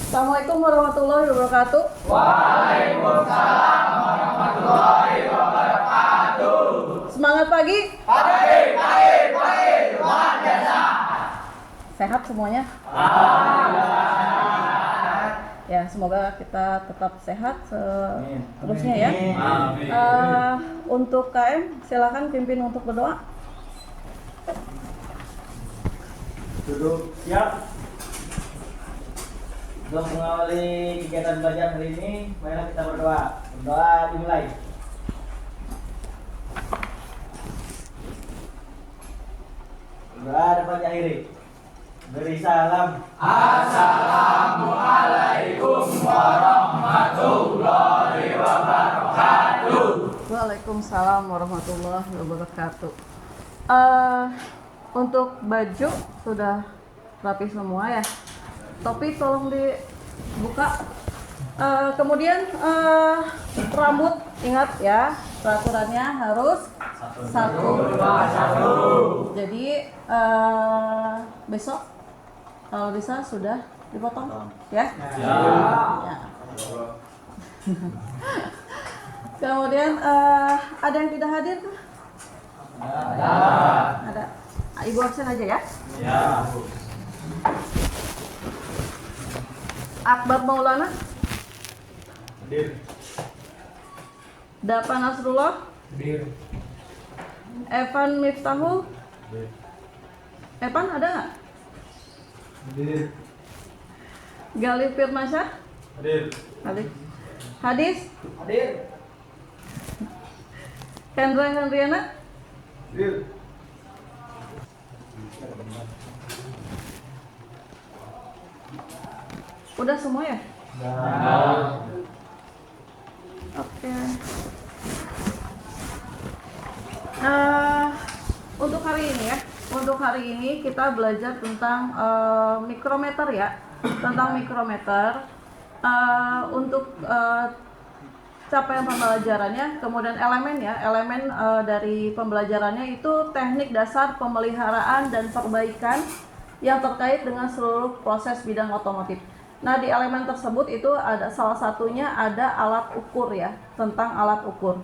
Assalamualaikum warahmatullahi wabarakatuh. Waalaikumsalam warahmatullahi wabarakatuh. Semangat pagi. Pagi, luar biasa. Sehat semuanya? Ya, semoga kita tetap sehat seterusnya ya. Untuk KM, silakan pimpin untuk berdoa. Duduk siap. Untuk mengawali kegiatan belajar hari ini, marilah kita berdoa. Berdoa dimulai. Berdoa dapat diakhiri. Beri salam. Assalamualaikum warahmatullahi wabarakatuh. Waalaikumsalam warahmatullahi wabarakatuh. Untuk baju sudah rapi semua ya. Topi tolong dibuka. Kemudian rambut, ingat ya, peraturannya harus satu. Jadi besok kalau bisa sudah dipotong ya. Ya. Kemudian ada yang tidak hadir kah? Ada. Ibu absen aja ya. Ya. Akbar Maulana, Hadir. Dapa Nasrullah, Hadir. Evan Miftahul. Evan ada nggak? Hadir. Galih Firmansyah, Hadir. Hadis, Hadir. Hendra Hendriana, Hadir. udah semua ya? Nah. Oke. Untuk hari ini kita belajar tentang mikrometer ya, tentang mikrometer. Untuk capaian pembelajarannya, kemudian elemen ya, elemen dari pembelajarannya itu teknik dasar pemeliharaan dan perbaikan yang terkait dengan seluruh proses bidang otomotif. Nah, di elemen tersebut itu ada salah satunya ada alat ukur ya, tentang alat ukur.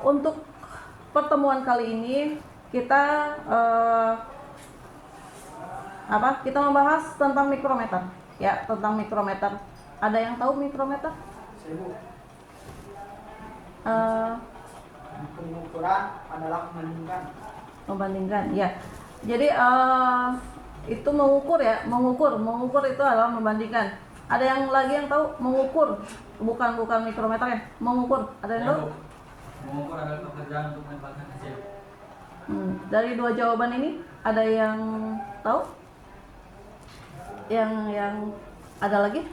Untuk pertemuan kali ini kita kita membahas tentang mikrometer ya, tentang mikrometer. Ada yang tahu mikrometer? Pengukuran adalah Membandingkan ya. Jadi itu mengukur ya, mengukur itu adalah membandingkan. Ada yang lagi yang tahu mengukur, bukan mikrometer ya, mengukur. Ada yang tahu? Mengukur adalah pekerjaan untuk mendapatkan hasil. Dari dua jawaban ini ada yang tahu? Yang ada lagi?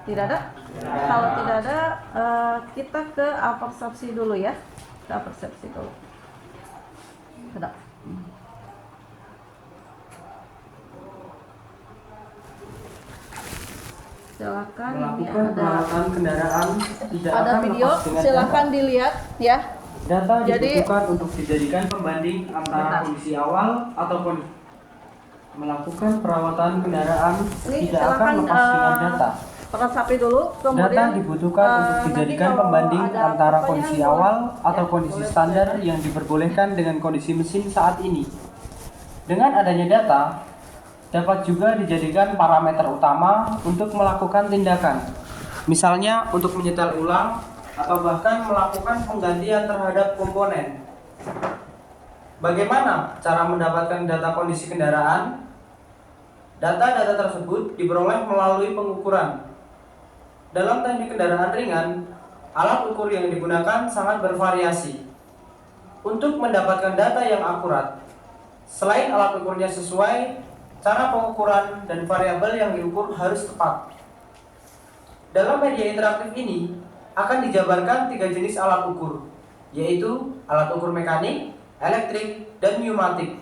Tidak ada? Kalau tidak ada, kita ke apersepsi dulu ya. Ke apersepsi dulu. Kedap. Silakan, ini Melakukan perawatan kendaraan tidak ada akan video, lepas dengan silakan dilihat ya. data Jadi- dibutuhkan untuk dijadikan pembanding antara Bentar. kondisi awal ataupun melakukan perawatan kendaraan Ini tidak akan silakan lepas dengan data. resapi dulu, kemudian Data dibutuhkan untuk nanti dijadikan kalau pembanding ada antara pertanyaan kondisi boleh- awal atau ya, kondisi boleh standar boleh. yang diperbolehkan dengan kondisi mesin saat ini. Dengan adanya data, dapat juga dijadikan parameter utama untuk melakukan tindakan. Misalnya untuk menyetel ulang atau bahkan melakukan penggantian terhadap komponen. Bagaimana cara mendapatkan data kondisi kendaraan? Data-data tersebut diperoleh melalui pengukuran. Dalam teknik kendaraan ringan, alat ukur yang digunakan sangat bervariasi. Untuk mendapatkan data yang akurat, selain alat ukurnya sesuai, cara pengukuran dan variabel yang diukur harus tepat. Dalam media interaktif ini akan dijabarkan 3 jenis alat ukur, yaitu alat ukur mekanik, elektrik, dan pneumatik.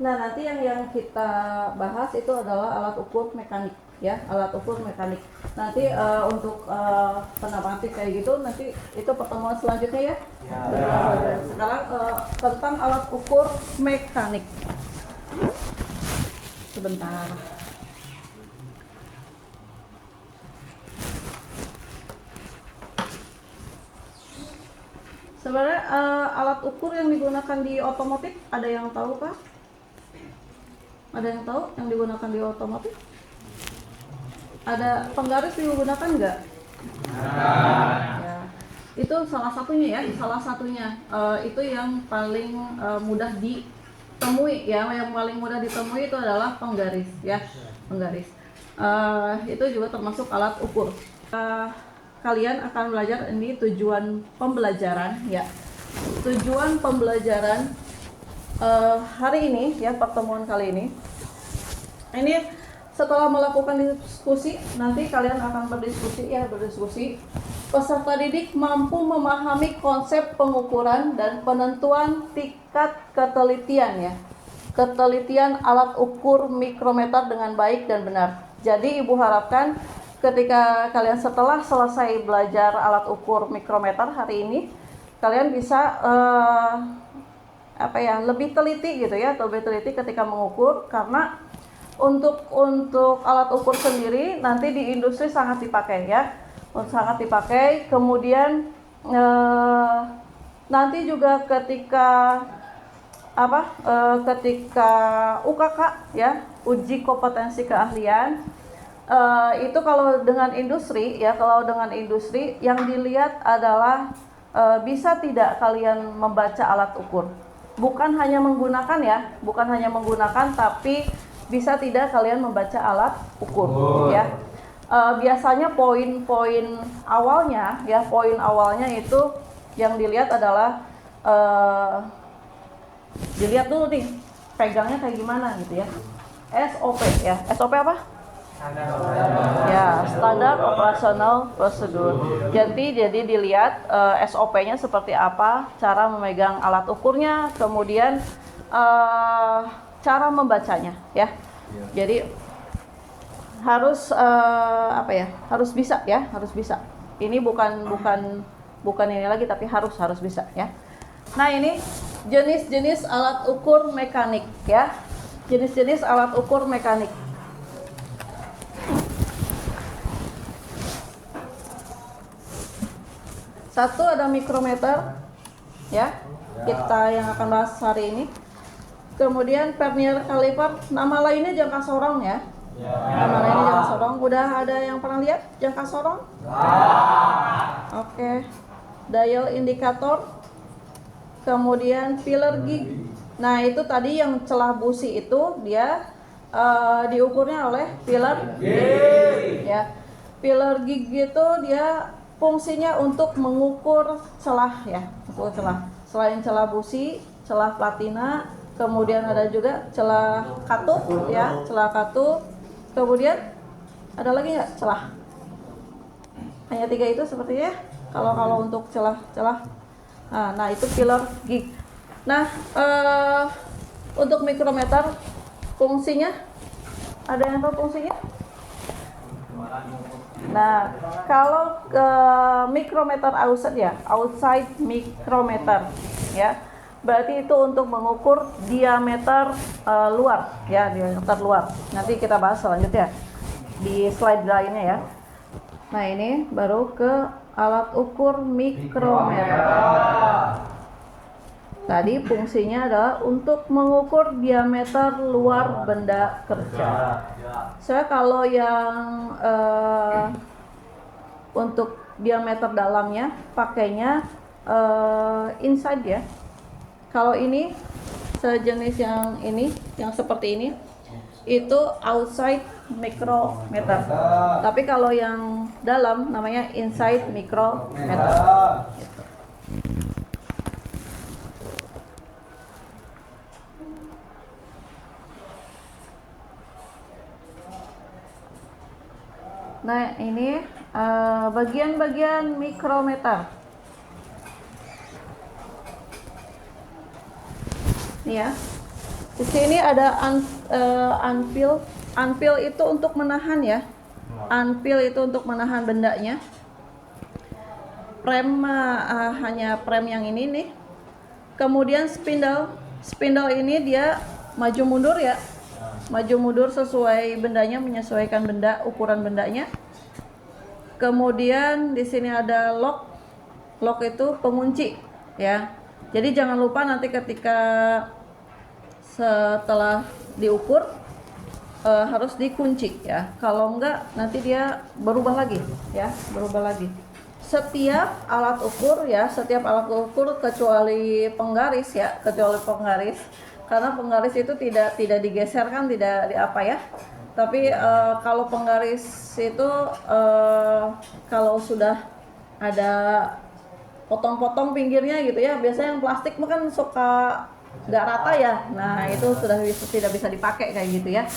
Nah, nanti yang kita bahas itu adalah alat ukur mekanik ya, alat ukur mekanik. Nanti untuk pneumatik kayak gitu nanti itu pertemuan selanjutnya ya. Sekarang tentang alat ukur mekanik. Sebentar. Sebenarnya alat ukur yang digunakan di otomotif ada yang tahu kah? Ada yang tahu yang digunakan di otomotif? Ada penggaris digunakan nggak? Ya. Itu salah satunya ya, salah satunya. Itu yang paling mudah ditemui ya, yang paling mudah ditemui itu adalah penggaris ya, penggaris. Itu juga termasuk alat ukur. Kalian akan belajar ini tujuan pembelajaran ya. Tujuan pembelajaran hari ini ya, pertemuan kali ini. Ini setelah melakukan diskusi, nanti kalian akan berdiskusi. Peserta didik mampu memahami konsep pengukuran dan penentuan tingkat ketelitian ya. Ketelitian alat ukur mikrometer dengan baik dan benar. Jadi Ibu harapkan ketika kalian setelah selesai belajar alat ukur mikrometer hari ini, kalian bisa lebih teliti gitu ya, lebih teliti ketika mengukur, karena untuk alat ukur sendiri nanti di industri sangat dipakai ya, sangat dipakai. Kemudian nanti juga ketika ketika UKK ya, uji kompetensi keahlian, itu kalau dengan industri ya, yang dilihat adalah bisa tidak kalian membaca alat ukur. Bukan hanya menggunakan ya, tapi bisa tidak kalian membaca alat ukur ya. Biasanya poin-poin awalnya itu yang dilihat adalah dilihat dulu nih pegangnya kayak gimana gitu ya. SOP ya. SOP apa? Ya, standar operasional prosedur. Jadi dilihat SOP-nya seperti apa, cara memegang alat ukurnya, kemudian cara membacanya ya. Jadi harus harus bisa ya, harus bisa. Ini bukan ini lagi, tapi harus bisa ya. Nah, ini jenis-jenis alat ukur mekanik ya. Jenis-jenis alat ukur mekanik. Satu ada mikrometer ya. Kita yang akan bahas hari ini. Kemudian vernier caliper, nama lainnya jangka sorong ya. Nama lainnya jangka sorong. Udah ada yang pernah lihat jangka sorong? Oke. Dial indikator. Kemudian filler gig. Nah, itu tadi yang celah busi itu dia diukurnya oleh filler gig ya. Filler gig itu dia fungsinya untuk mengukur celah ya, mengukur celah. Selain celah busi, celah platina, kemudian ada juga celah katup ya, celah katup. Kemudian ada lagi nggak celah? Hanya 3 itu sepertinya. Kalau untuk celah. Nah, itu filler gig. Nah, untuk mikrometer fungsinya ada yang tahu fungsinya? Nah, kalau mikrometer outside mikrometer ya, berarti itu untuk mengukur diameter luar ya, diameter luar. Nanti kita bahas selanjutnya di slide lainnya ya. Nah, ini baru ke alat ukur mikrometer. Tadi fungsinya adalah untuk mengukur diameter luar benda kerja. Saya kalau yang untuk diameter dalamnya pakainya inside ya. Kalau ini sejenis yang ini, yang seperti ini, itu outside mikrometer. Tapi kalau yang dalam namanya inside mikrometer. Gitu. Nah, ini bagian-bagian mikrometer. Nih ya. Di sini ada anvil. Anvil itu untuk menahan ya. Anvil itu untuk menahan bendanya. Prem hanya prem yang ini nih. Kemudian spindle. Spindle ini dia maju mundur ya. Maju mundur sesuai bendanya, menyesuaikan benda, ukuran bendanya. Kemudian di sini ada lock. Lock itu pengunci. ya. Jadi jangan lupa nanti ketika setelah diukur harus dikunci ya. Kalau enggak nanti dia berubah lagi ya, berubah lagi. Setiap alat ukur ya, setiap alat ukur kecuali penggaris ya, kecuali penggaris. Karena penggaris itu tidak digeser kan, tidak di apa ya. Tapi kalau penggaris itu kalau sudah ada potong-potong pinggirnya gitu ya, biasanya yang plastik kan suka nggak rata ya. Nah itu sudah tidak bisa dipakai kayak gitu ya.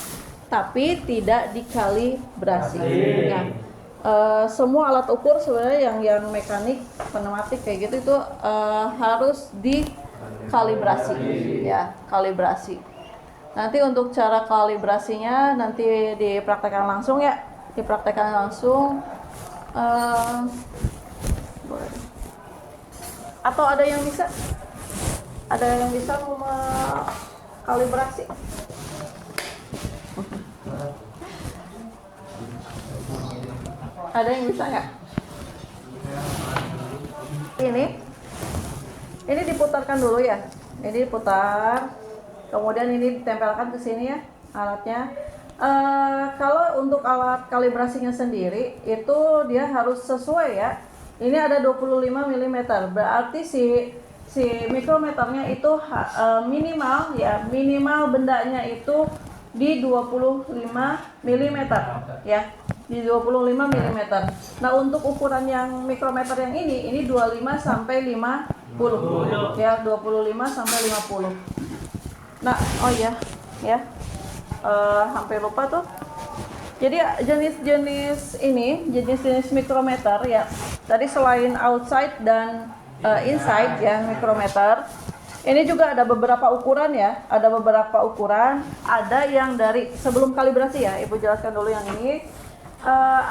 Tapi tidak dikalibrasi ya. Semua alat ukur sebenarnya yang mekanik, pneumatik kayak gitu itu harus dikalibrasi ya, kalibrasi. Nanti untuk cara kalibrasinya nanti dipraktekkan langsung ya, dipraktekkan langsung. Atau ada yang bisa kalibrasi? Ada yang bisa nggak? Ini diputarkan dulu ya. Ini diputar, kemudian ini ditempelkan ke sini ya alatnya. Kalau untuk alat kalibrasinya sendiri itu dia harus sesuai ya. Ini ada 25 mm, berarti si mikrometernya itu minimal ya, minimal bendanya itu di 25 mm ya, di 25 mm. Nah untuk ukuran yang mikrometer yang ini 25 sampai 50 ya, 25 sampai 50. Nah oh ya hampir lupa tuh. Jadi jenis mikrometer ya, tadi selain outside dan inside ya mikrometer, ini juga ada beberapa ukuran ya, ada beberapa ukuran. Ada yang dari sebelum kalibrasi ya, Ibu jelaskan dulu yang ini.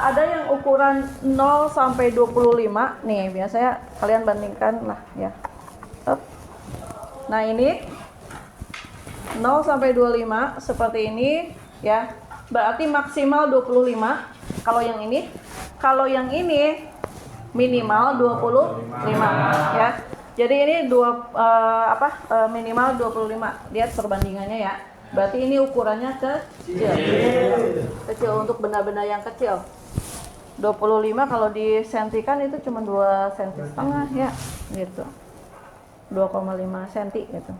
Ada yang ukuran 0 sampai 25 nih, biasanya kalian bandingkan lah ya. Nah ini 0 sampai 25 seperti ini ya, berarti maksimal 25 kalau yang ini. Kalau yang ini minimal 25 ya. Jadi ini minimal 25. Lihat perbandingannya ya. Berarti ini ukurannya kecil. Kecil untuk benda-benda yang kecil. 25 kalau disentikan itu cuma 2,5 cm ya, gitu. 2,5 cm gitu.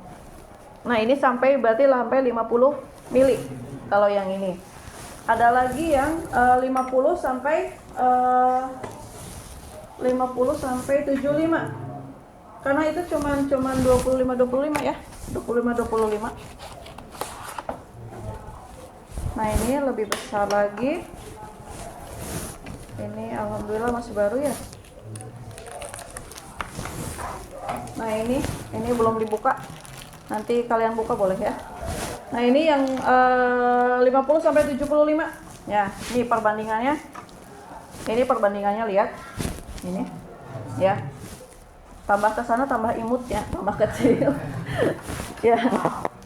Nah, ini berarti sampai 50 mili kalau yang ini. Ada lagi yang 50 sampai 75. Karena itu cuman 25 ya. 25. Nah, ini lebih besar lagi. Ini alhamdulillah masih baru ya. Nah, ini belum dibuka. Nanti kalian buka boleh ya. Nah, ini yang 50 sampai 75. Ya, ini perbandingannya. Ini perbandingannya, lihat. Ini. Ya. Tambah ke sana tambah imut ya, tambah kecil. Ya.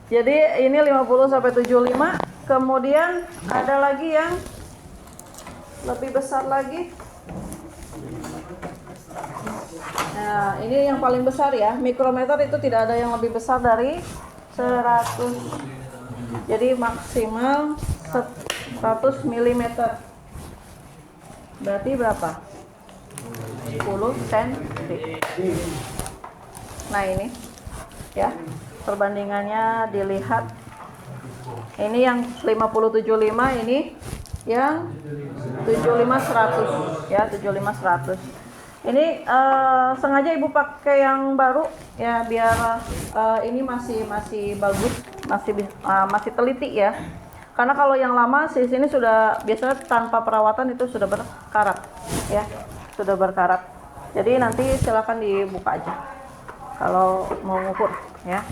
Jadi ini 50 sampai 75. Kemudian ada lagi yang lebih besar lagi. Nah, ini yang paling besar ya. Mikrometer itu tidak ada yang lebih besar dari 100. Jadi maksimal 100 mm. Berarti berapa? 10 cm. Nah, ini ya. Perbandingannya dilihat. Ini yang 50-75, ini yang 75-100 ya, 75-100. Ini sengaja Ibu pakai yang baru ya, biar ini masih bagus, masih teliti ya. Karena kalau yang lama sini sudah biasanya tanpa perawatan itu sudah berkarat ya, sudah berkarat. Jadi nanti silakan dibuka aja kalau mau ngukur ya.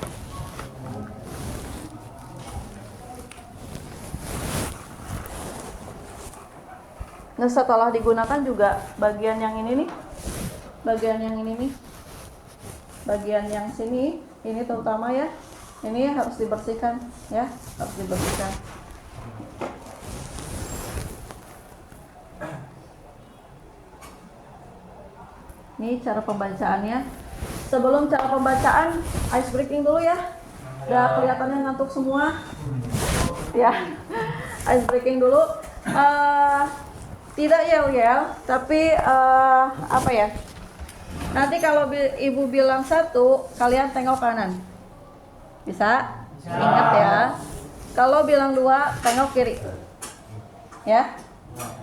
Nah, setelah digunakan juga bagian yang ini nih, bagian yang sini, ini terutama ya, ini harus dibersihkan ya, harus dibersihkan. Ini cara pembacaannya. sebelum cara pembacaan, ice breaking dulu ya. Udah kelihatannya ngantuk semua. Ya, ice breaking dulu. Tidak yel-yel, tapi apa ya? Nanti kalau ibu bilang 1, kalian tengok kanan. Bisa? Ingat ya. Kalau bilang 2, tengok kiri. Ya?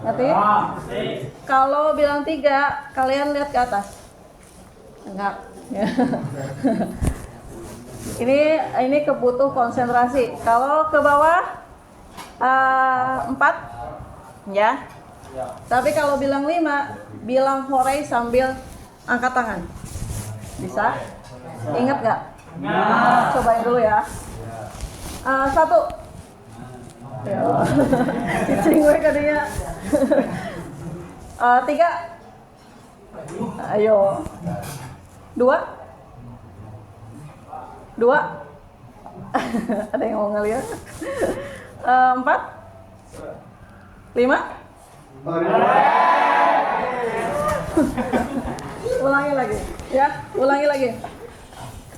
Ngerti? Kalau bilang 3, kalian lihat ke atas. Enggak. Ya. Ini kebutuh konsentrasi. Kalau ke bawah 4, ya. Tapi kalau bilang 5, bilang hore sambil angkat tangan. Bisa? Ingat nggak? Cobain dulu ya. 1. Ya. Cicing gue kadinya. 3. Ayo. 2. Ada yang mau ngeliat? 4. 5. Ulangi lagi, ya. Ulangi lagi.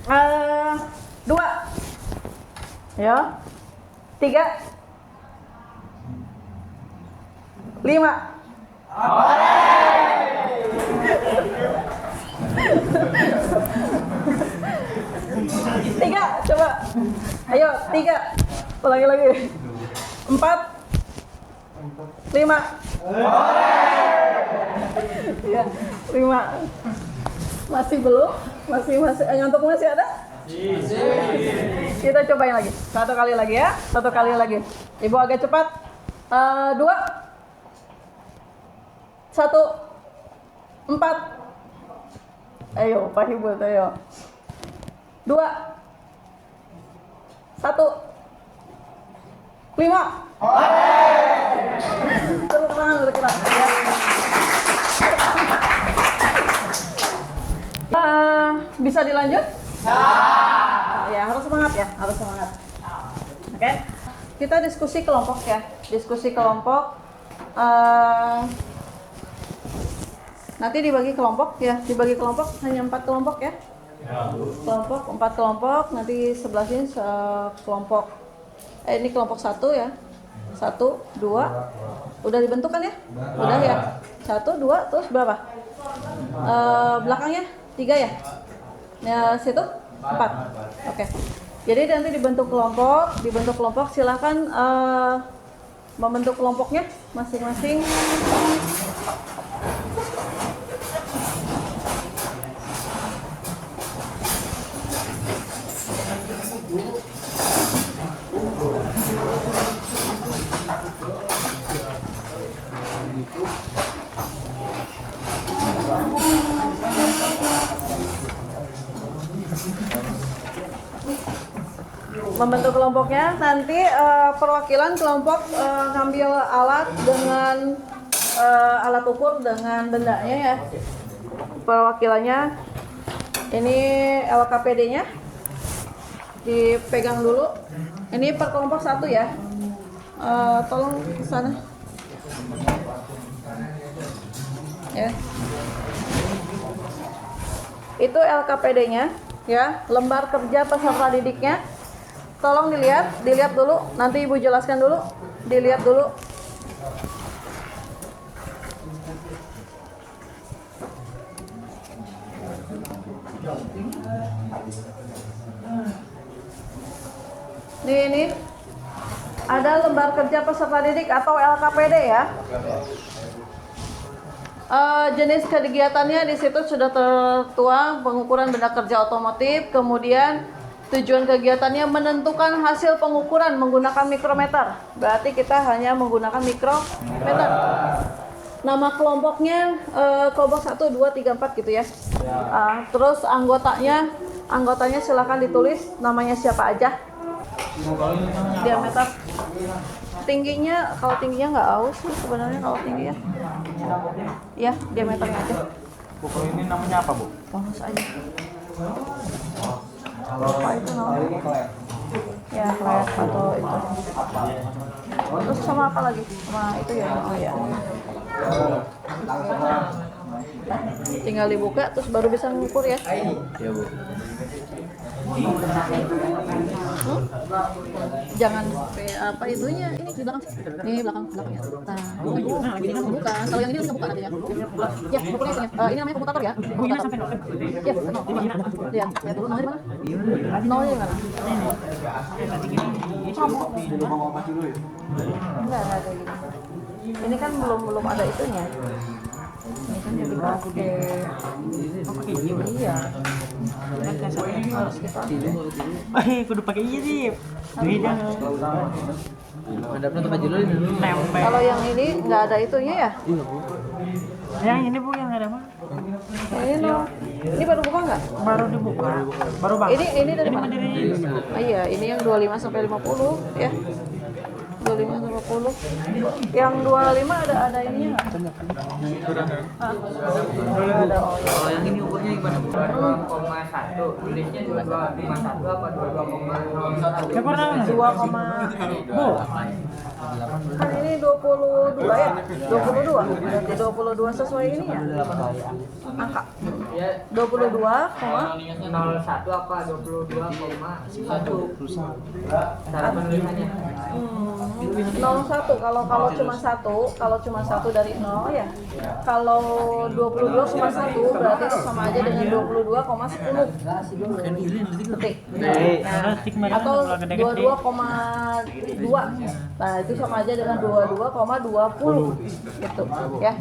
2. Ya. 3. 5. Tiga, coba. Ayo, 3. Ulangi lagi. 4. 5. Ya, 5. Masih belum? Masih ngantuk masih ada? Kita cobain lagi. 1 kali lagi ya. 1 kali lagi. Ibu agak cepat. 2. 1. 4. Ayo, Pak Ibu, ayo. 2. 1. 5. Tepuk tangan untuk kita. Bisa dilanjut? Ya, harus semangat ya, harus semangat. Oke. Kita diskusi kelompok ya. Diskusi kelompok. Nanti dibagi kelompok ya, dibagi kelompok hanya 4 kelompok ya. Kelompok 4 kelompok, nanti sebelah sini kelompok. Ini kelompok 1 ya. 1, 2. Udah dibentuk kan ya? Udah ya. 1, 2, terus berapa? Belakangnya 3 ya? Ya, situ 4. Oke. Jadi nanti dibentuk kelompok, silakan membentuk kelompoknya masing-masing. Membentuk kelompoknya, nanti perwakilan kelompok ngambil alat dengan alat ukur dengan bendanya ya. Perwakilannya ini LKPD-nya dipegang dulu. Ini per kelompok 1 ya. Tolong ke sana. Ya. Itu LKPD-nya ya, lembar kerja peserta didiknya. Tolong dilihat dulu, nanti Ibu jelaskan dulu, dilihat dulu. Ini ada lembar kerja peserta didik atau LKPD ya. Jenis kegiatannya di situ sudah tertuang, pengukuran benda kerja otomotif, kemudian tujuan kegiatannya menentukan hasil pengukuran menggunakan mikrometer. Berarti kita hanya menggunakan mikrometer. Nama kelompoknya kelompok 1, 2, 3, 4 gitu ya. Terus anggotanya silakan ditulis namanya siapa aja. Diameter. Tingginya, kalau tingginya nggak aus sih sebenarnya kalau tinggi ya. Ya, diameternya aja. Buku ini namanya apa, Bu? Aus aja. Apa itu namanya? Ya, flat atau itu. Terus sama apa lagi? Sama itu ya. Oh ya. Tinggal tinggal dibuka terus baru bisa ngukur ya. Iya Bu. Jangan sampai apa itunya ini di belakang nih belakangnya. Bukan kalau yang ini bisa buka nantinya. Ya ukurnya itunya. Ini namanya komutator ya. Komutator. Ya lihat dulu nolnya di mana? Nolnya di mana? Enggak ada gini. Ini kan belum ada itunya. Ini kan jadi pakai iya. Harus kita kudu pakai iya sih. Beda. Hadapnya tempat judul ini. Tempe. kalau yang ini nggak ada itunya ya. Yang ini Bu yang ada apa? Ini baru buka nggak? Baru dibuka. Baru banget. Ini dari mana? Dari Iya, ini yang 25 sampai 50 ya. 25 sampai 50. Yang 25 ada ininya nggak? Ah, nggak ada. Oh, ya. Kalau yang ini ukurnya gimana Bu? 2,1 tulisnya 22,51 apa 22,01? siapa namanya? 2, kan ini 22 ya? 22. Berarti 22 sesuai ini ya? Angka. 22, 01 apa 22,1 cara penulisannya. 01 kalau cuma satu dari 0 ya. Kalau 22 cuma 1 berarti itu sama aja dengan 22,10 detik. Atau 22,2. Nah, itu sama aja dengan 22,20 gitu ya.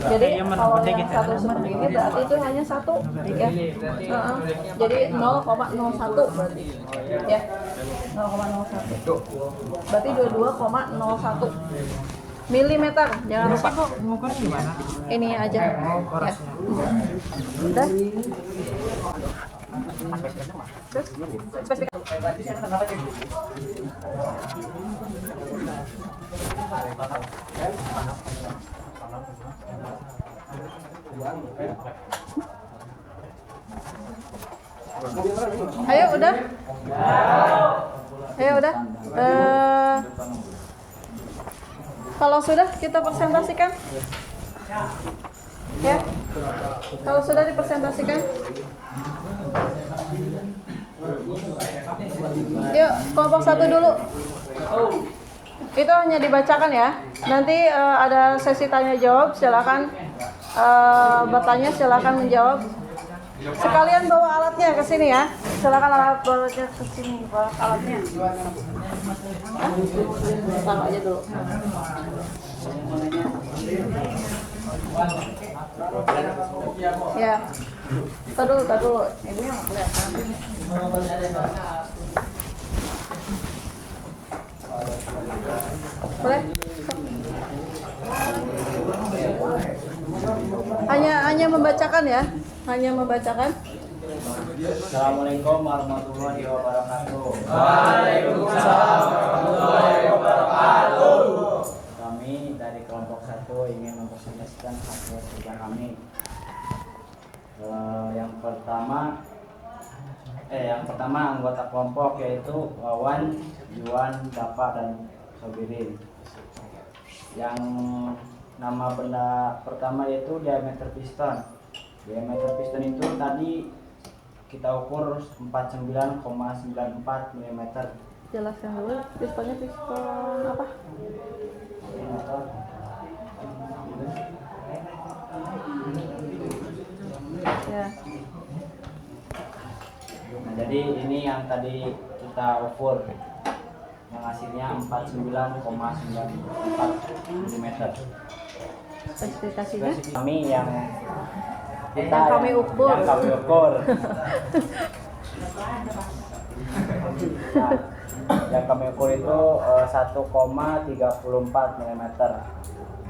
Jadi kalau yang satu seperti ini berarti itu hanya satu ya. Jadi 0,01 berarti ya. 0,01. Berarti 22,01 milimeter. Jangan lupa. Ngukurnya gimana? Ini aja. Ya. Udah. Terus spesifikasi. Ayo udah. Ayo udah. Kalau sudah kita presentasikan. Ya. Kalau sudah dipresentasikan. Yuk, kelompok 1 dulu. Itu hanya dibacakan ya. Nanti ada sesi tanya jawab, silakan bertanya, silakan menjawab. Sekalian bawa alatnya ke sini ya. Silakan alatnya ke sini, bawa alatnya. Taruh aja dulu. Ya. Tadi dulu. Ibunya nggak kelihatan. Boleh? Hanya membacakan ya. Hanya membacakan. Assalamualaikum warahmatullahi wabarakatuh. Waalaikumsalam warahmatullahi wabarakatuh. Kami dari kelompok 1 ingin mempresentasikan hasil kerja kami. Yang pertama anggota kelompok yaitu Wawan, Juan, Dapa, dan Sobirin. Yang nama benda pertama yaitu diameter piston. Diameter piston itu tadi kita ukur 49,94 mm. Jelaskan dulu pistonnya piston apa? Ya. Nah, jadi ini yang tadi kita ukur yang hasilnya 49,94 mm. Spesifikasinya? Kami yang kami ukur. Yang kami ukur. Nah, yang kami ukur itu 1,34 mm.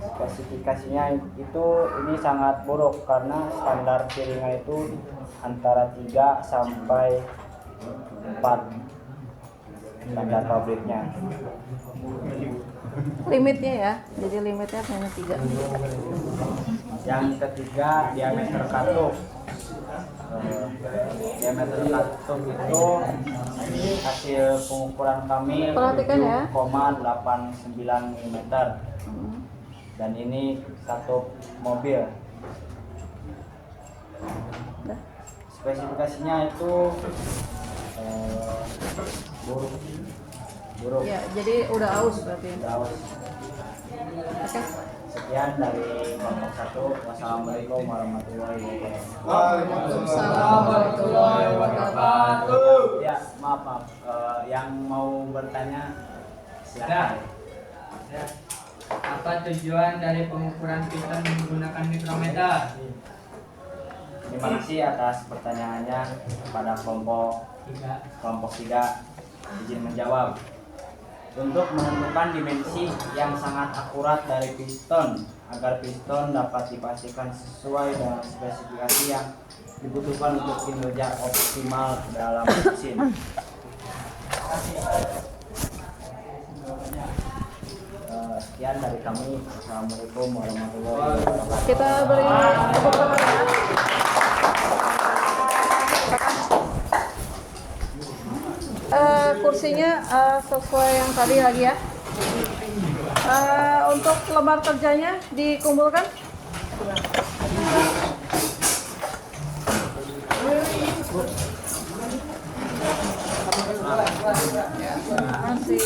Spesifikasinya itu ini sangat buruk karena standar piringan itu antara 3 sampai 4 standar pabriknya. Limitnya ya, jadi limitnya hanya 3. Yang ketiga diameter katup. Diameter katup itu hasil pengukuran kami Perhatikan ya. 7,89 mm. Dan ini katup mobil. Udah. Spesifikasinya itu buruk. Ya, jadi udah aus berarti. Daus. Oke. Sekian dari kelompok 1. Wassalamualaikum warahmatullahi wabarakatuh. Waalaikumsalam warahmatullahi wabarakatuh. Ya, maaf. Yang mau bertanya silakan. Ya. Apa tujuan dari pengukuran piston menggunakan mikrometer? Terima kasih atas pertanyaannya kepada kelompok 3. Izin menjawab. Untuk menentukan dimensi yang sangat akurat dari piston agar piston dapat dipastikan sesuai dengan spesifikasi yang dibutuhkan untuk kinerja optimal dalam mesin. Sekian dari kami. Assalamualaikum warahmatullahi wabarakatuh. Kita beri tepuk tangan ya. Kursinya sesuai yang tadi lagi ya. Untuk lembar kerjanya dikumpulkan. Terima kasih.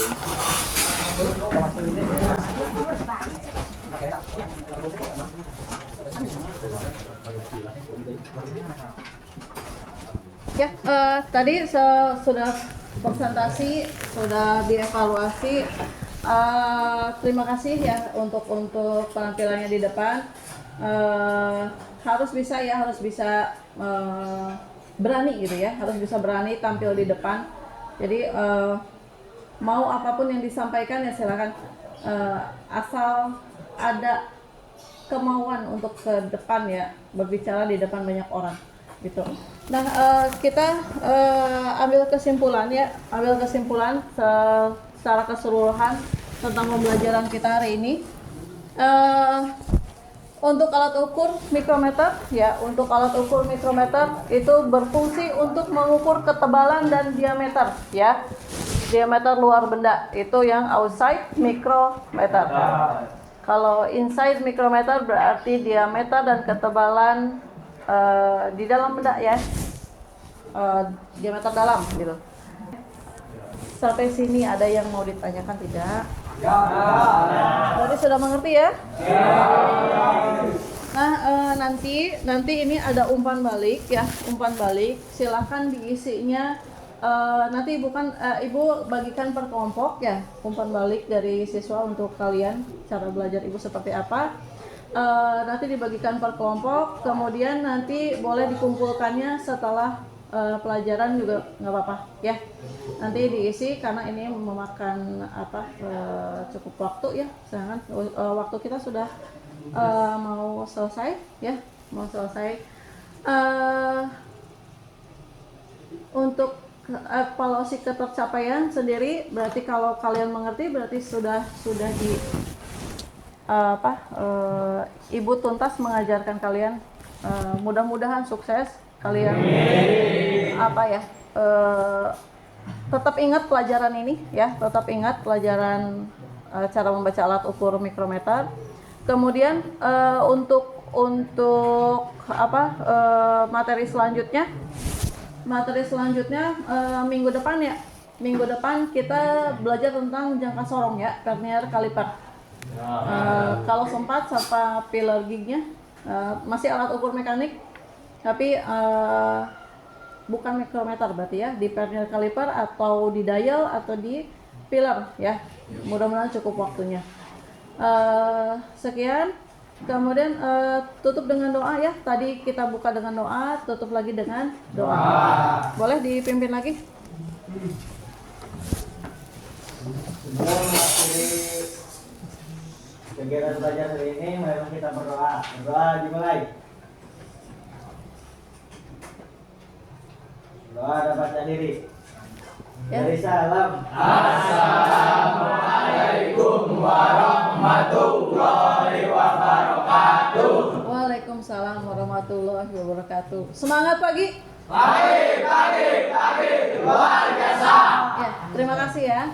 Ya, tadi sudah presentasi, sudah dievaluasi. Terima kasih ya untuk penampilannya di depan. Harus bisa berani gitu ya, harus bisa berani tampil di depan. Jadi mau apapun yang disampaikan ya silakan, asal ada kemauan untuk ke depan ya, berbicara di depan banyak orang gitu. Nah, kita ambil kesimpulan secara keseluruhan tentang pembelajaran kita hari ini. Untuk alat ukur mikrometer ya, itu berfungsi untuk mengukur ketebalan dan diameter ya. Diameter luar benda itu yang outside mikrometer. Kalau inside mikrometer berarti diameter dan ketebalan di dalam benda ya, diameter dalam gitu. Sampai sini ada yang mau ditanyakan tidak? Berarti sudah mengerti ya? Nah, nanti ini ada umpan balik ya, silahkan diisinya. Nanti Ibu bagikan per kelompok ya, umpan balik dari siswa untuk kalian, cara belajar Ibu seperti apa. Nanti dibagikan per kelompok, kemudian nanti boleh dikumpulkannya setelah pelajaran juga nggak apa-apa ya. Nanti diisi karena ini memakan cukup waktu ya. Sedangkan waktu kita sudah mau selesai ya, untuk evaluasi ketercapaian sendiri berarti kalau kalian mengerti berarti sudah di Ibu tuntas mengajarkan kalian. Mudah-mudahan sukses kalian. Tetap ingat pelajaran ini ya, cara membaca alat ukur mikrometer. Kemudian untuk materi selanjutnya minggu depan kita belajar tentang jangka sorong ya, vernier kaliper. Kalau sempat sama pillar gignya, masih alat ukur mekanik tapi bukan mikrometer berarti ya, di vernier kaliper atau di dial atau di pillar ya. Mudah-mudahan cukup waktunya. Sekian. Kemudian tutup dengan doa ya. Tadi kita buka dengan doa, tutup lagi dengan doa. Boleh dipimpin lagi? Kegiatan belajar hari ini, mari kita berdoa. Berdoa dimulai. Doa dapat diri. Ya. Dari salam. Assalamualaikum warahmatullahi wabarakatuh. Waalaikumsalam warahmatullahi wabarakatuh. Semangat pagi. Pagi, luar biasa. Ya, terima kasih ya.